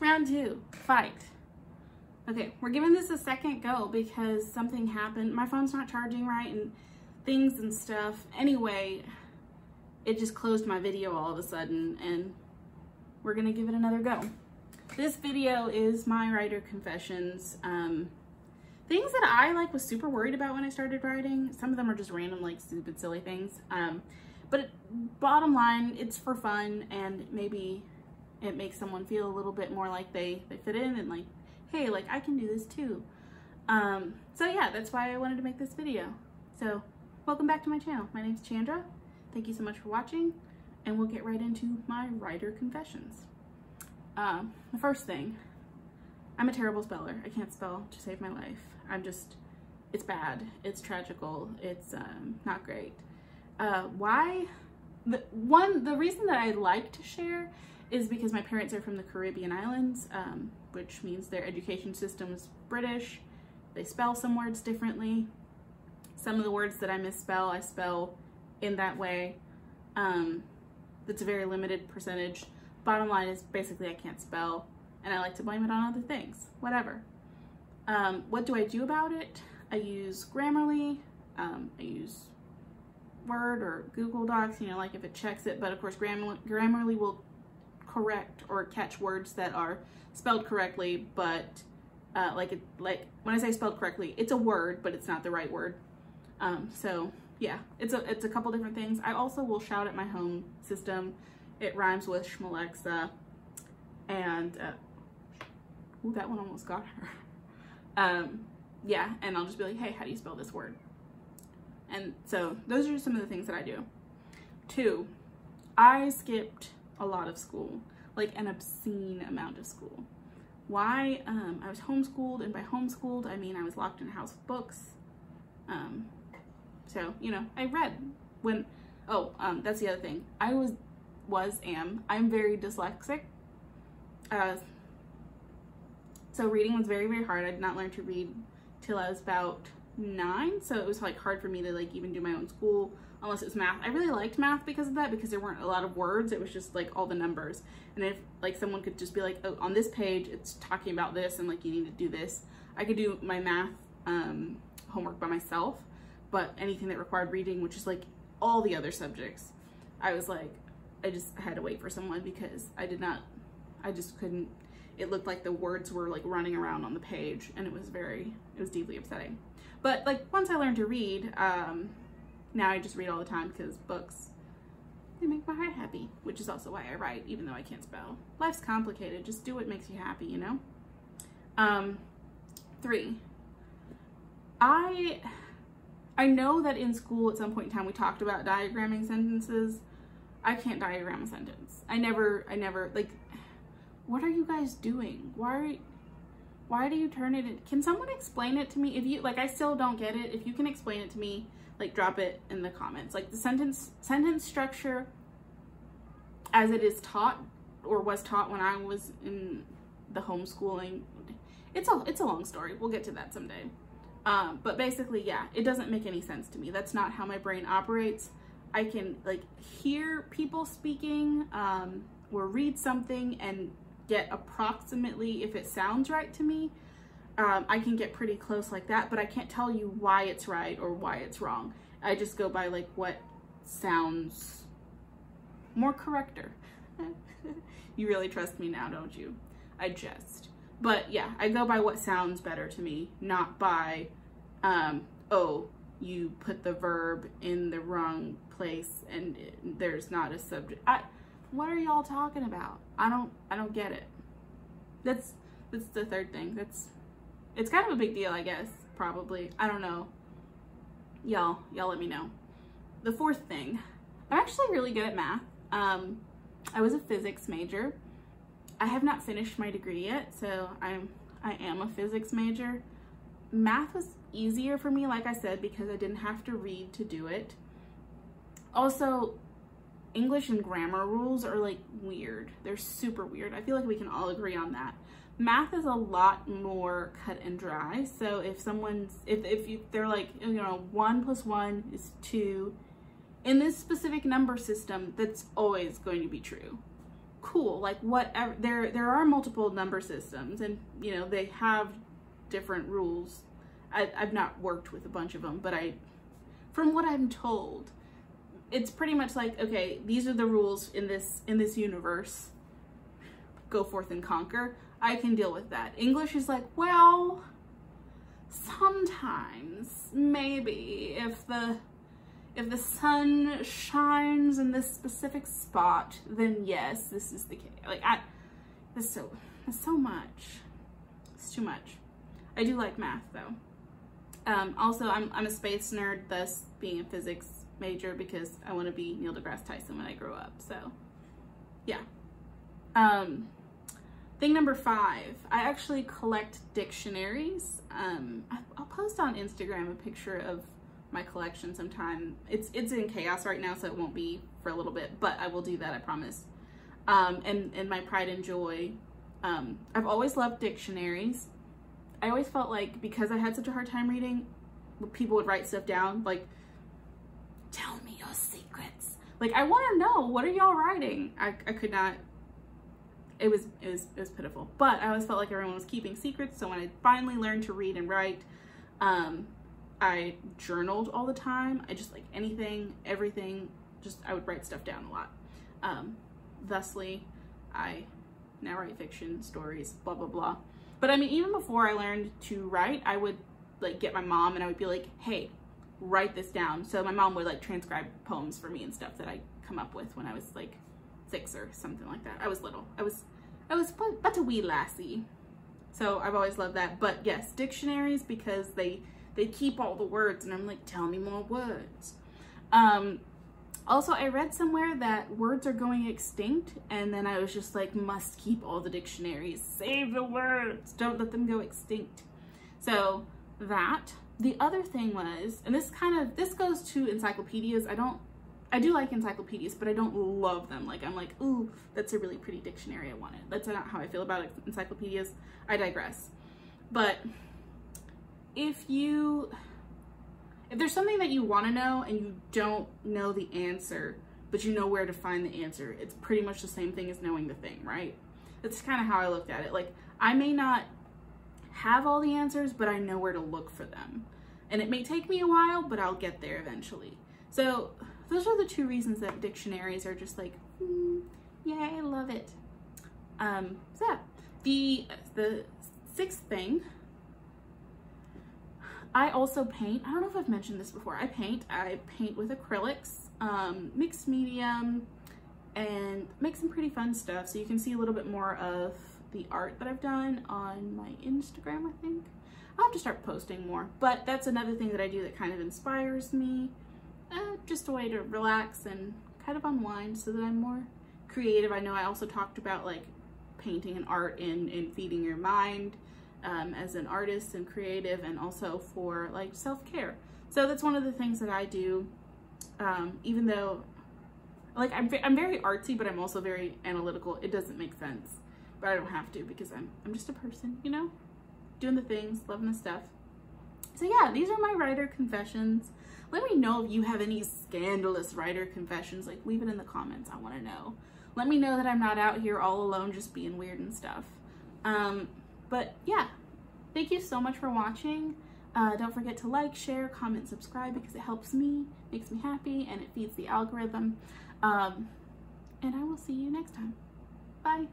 Round 2, fight. Okay, we're giving this a second go because something happened. My phone's not charging right and things and stuff. Anyway, it just closed my video all of a sudden and we're gonna give it another go. This video is my writer confessions. Things that I was super worried about when I started writing. Some of them are just random, stupid, silly things. But bottom line, it's for fun and maybe it makes someone feel a little bit more like they fit in and hey, I can do this too. So yeah, that's why I wanted to make this video. So welcome back to my channel. My name's Chandra. Thank you so much for watching and we'll get right into my writer confessions. The first thing, I'm a terrible speller. I can't spell to save my life. It's bad. It's tragical. It's not great. Why? The reason that I like to share is because my parents are from the Caribbean islands, which means their education system is British. They spell some words differently. Some of the words that I misspell, I spell in that way. That's a very limited percentage. Bottom line is basically I can't spell and I like to blame it on other things, whatever. What do I do about it? I use Grammarly, I use Word or Google Docs, if it checks it, but of course Grammarly will correct or catch words that are spelled correctly, but when I say spelled correctly, it's a word, but it's not the right word. So yeah, it's a couple different things. I also will shout at my home system. It rhymes with Schmalexa, and ooh, that one almost got her. Yeah, and I'll just be like, hey, how do you spell this word? And so those are some of the things that I do. 2, I skipped a lot of school, an obscene amount of school. Why? I was homeschooled, and by homeschooled, I mean I was locked in a house with books. So, I read when, that's the other thing. I'm very dyslexic. So reading was very, very hard. I did not learn to read till I was about 9. So it was hard for me to even do my own school unless it was math. I really liked math because of that, because there weren't a lot of words. It was just all the numbers. And if someone could just be oh, on this page, it's talking about this and you need to do this. I could do my math homework by myself, but anything that required reading, which is all the other subjects, I was I just had to wait for someone because I just couldn't. It looked like the words were running around on the page and it was deeply upsetting. But once I learned to read, now I just read all the time because books, they make my heart happy, which is also why I write, even though I can't spell. Life's complicated. Just do what makes you happy, 3, I know that in school at some point in time we talked about diagramming sentences. I can't diagram a sentence. I never, what are you guys doing? Why do you turn it in? Can someone explain it to me? If you, I still don't get it. If you can explain it to me, drop it in the comments. The sentence structure as it is taught or was taught when I was in the homeschooling, it's a long story. We'll get to that someday. But basically, yeah, it doesn't make any sense to me. That's not how my brain operates. I can hear people speaking or read something and get approximately if it sounds right to me. I can get pretty close like that, but I can't tell you why it's right or why it's wrong. I just go by what sounds more correcter. You really trust me now, don't you? I jest. But yeah, I go by what sounds better to me, not by, oh, you put the verb in the wrong place and there's not a subject. What are y'all talking about? I don't get it. That's the third thing. It's kind of a big deal, I guess, probably. I don't know. Y'all let me know. The 4th thing, I'm actually really good at math. I was a physics major. I have not finished my degree yet, so I am a physics major. Math was easier for me, like I said, because I didn't have to read to do it. Also, English and grammar rules are weird. They're super weird. I feel we can all agree on that. Math is a lot more cut and dry. So if they're 1 + 1 is 2, in this specific number system, that's always going to be true. cool, like whatever. There are multiple number systems, and you know, they have different rules. I've not worked with a bunch of them, but from what I'm told, it's pretty much like, okay, these are the rules in this universe. Go forth and conquer. I can deal with that. English is like, well, sometimes maybe if the sun shines in this specific spot, then yes, this is the case. Like, that's so much. It's too much. I do like math though. Also, I'm a space nerd, thus being a physics major, because I want to be Neil deGrasse Tyson when I grow up. So, yeah. Thing number 5, I actually collect dictionaries. I'll post on Instagram a picture of my collection sometime. It's in chaos right now, so it won't be for a little bit, but I will do that, I promise. And my pride and joy. I've always loved dictionaries. I always felt like because I had such a hard time reading, people would write stuff down, like, tell me your secrets. Like, I want to know, what are y'all writing? I could not. It was pitiful. But I always felt like everyone was keeping secrets, so when I finally learned to read and write, I journaled all the time. I just, like, anything, everything, just, I would write stuff down a lot. Thusly, I now write fiction, stories, blah, blah, blah. But I mean, even before I learned to write, I would like get my mom and I would be like, hey, write this down. So my mom would like transcribe poems for me and stuff that I come up with when I was like 6 or something like that. I was little. I was but a wee lassie. So I've always loved that. But yes, dictionaries, because they keep all the words, and I'm like, tell me more words. Also, I read somewhere that words are going extinct, and then I was just like, must keep all the dictionaries. Save the words. Don't let them go extinct. So that. The other thing was, and this goes to encyclopedias. I do like encyclopedias, but I don't love them. Like, I'm like, ooh, that's a really pretty dictionary, I want it. That's not how I feel about encyclopedias. I digress. But if there's something that you want to know and you don't know the answer, but you know where to find the answer, it's pretty much the same thing as knowing the thing, right? That's kind of how I looked at it. Like, I may not have all the answers, but I know where to look for them. And it may take me a while, but I'll get there eventually. So those are the 2 reasons that dictionaries are just like, yay, I love it. So yeah, the 6th thing, I also paint. I don't know if I've mentioned this before. I paint with acrylics, mixed medium, and make some pretty fun stuff. So you can see a little bit more of the art that I've done on my Instagram, I think. I'll have to start posting more, but that's another thing that I do that kind of inspires me. Just a way to relax and kind of unwind so that I'm more creative. I know I also talked about like painting and art in feeding your mind, as an artist and creative, and also for like self-care. So that's one of the things that I do, even though like I'm very artsy, but I'm also very analytical. It doesn't make sense, but I don't have to, because I'm just a person, you know, doing the things, loving the stuff. So yeah, these are my writer confessions. Let me know if you have any scandalous writer confessions. Like, leave it in the comments. I want to know. Let me know that I'm not out here all alone just being weird and stuff. But yeah, thank you so much for watching. Don't forget to like, share, comment, subscribe, because it helps me, makes me happy, and it feeds the algorithm. And I will see you next time. Bye.